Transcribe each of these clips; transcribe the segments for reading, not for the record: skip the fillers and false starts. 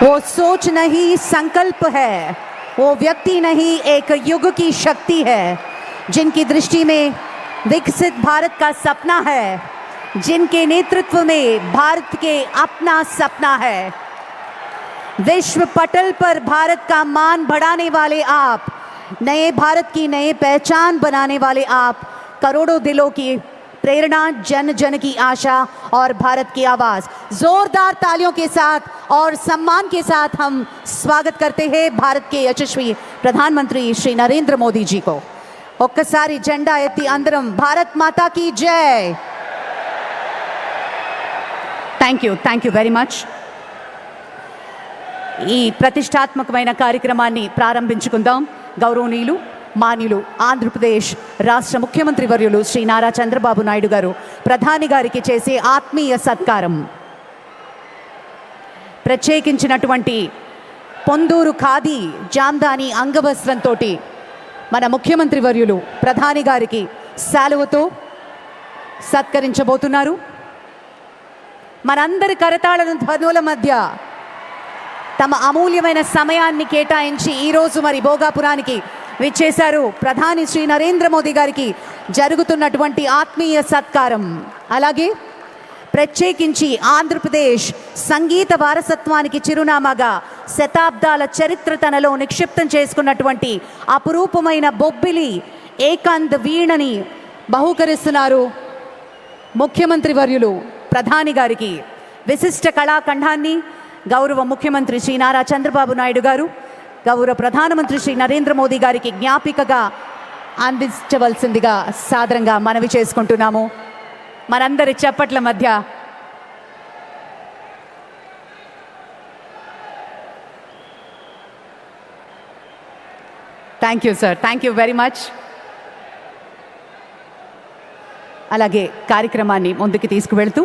वो सोच नहीं संकल्प है, वो व्यक्ति नहीं एक युग की शक्ति है, जिनकी दृष्टि में विकसित भारत का सपना है, जिनके नेतृत्व में भारत के अपना सपना है। विश्व पटल पर भारत का मान बढ़ाने वाले आप, नए भारत की नई पहचान बनाने वाले आप, करोड़ों दिलों की प्रेरणा, जन जन की आशा और भारत की आवाज। जोरदार तालियों के साथ और सम्मान के साथ हम स्वागत करते हैं भारत के यशस्वी प्रधानमंत्री श्री नरेंद्र मोदी जी को। ఒక్కసారి జెండా ఎత్తి అందరం భారత్ మాతా की जय। Thank you very much. ఈ ప్రతిష్టాత్మకమైన కార్యక్రమాన్ని ప్రారంభించుకుందాం। గౌరవనీయులు మాన్యులు ఆంధ్రప్రదేశ్ రాష్ట్ర ముఖ్యమంత్రి వర్యులు శ్రీ నారా చంద్రబాబు నాయుడు గారు ప్రధాని గారికి చేసే ఆత్మీయ సత్కారం। ప్రత్యేకించినటువంటి పొందూరు ఖాదీ జాందాని అంగవస్త్రంతో మన ముఖ్యమంత్రి వర్యులు ప్రధాని గారికి శాలువతో సత్కరించబోతున్నారు। మనందరి కరతాళ ధ్వనుల మధ్య తమ అమూల్యమైన సమయాన్ని కేటాయించి ఈరోజు మరి భోగాపురానికి విచ్చేశారు ప్రధాని శ్రీ నరేంద్ర మోదీ గారికి జరుగుతున్నటువంటి ఆత్మీయ సత్కారం। అలాగే ప్రత్యేకించి ఆంధ్రప్రదేశ్ సంగీత వారసత్వానికి చిరునామాగా శతాబ్దాల చరిత్ర తనలో నిక్షిప్తం చేసుకున్నటువంటి అపురూపమైన బొబ్బిలి ఏకాంత్ వీణని బహూకరిస్తున్నారు ముఖ్యమంత్రి వర్యులు ప్రధాని గారికి। విశిష్ట కళాఖండాన్ని గౌరవ ముఖ్యమంత్రి శ్రీ నారా చంద్రబాబు నాయుడు గారు గౌరవ ప్రధానమంత్రి శ్రీ నరేంద్ర మోదీ గారికి జ్ఞాపికగా అందించవలసిందిగా సాదరంగా మనవి చేసుకుంటున్నాము। మనందరి చప్పట్ల మధ్య thank you sir, thank you very much. అలాగే కార్యక్రమాన్ని ముందుకు తీసుకువెళ్తూ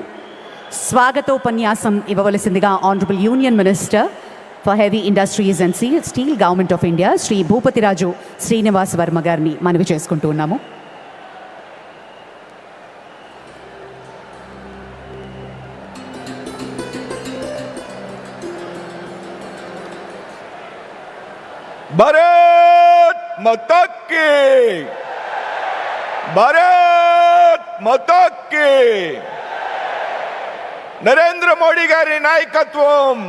స్వాగతోపన్యాసం ఇవ్వవలసిందిగా honourable union minister for heavy industries and steel government of India Shri Bhupathiraju Srinivas Varma గారిని మనవి చేసుకుంటూ ఉన్నాము। भारत माता की, भारत माता की, नरेंद्र मोदी गारी नायकत्वम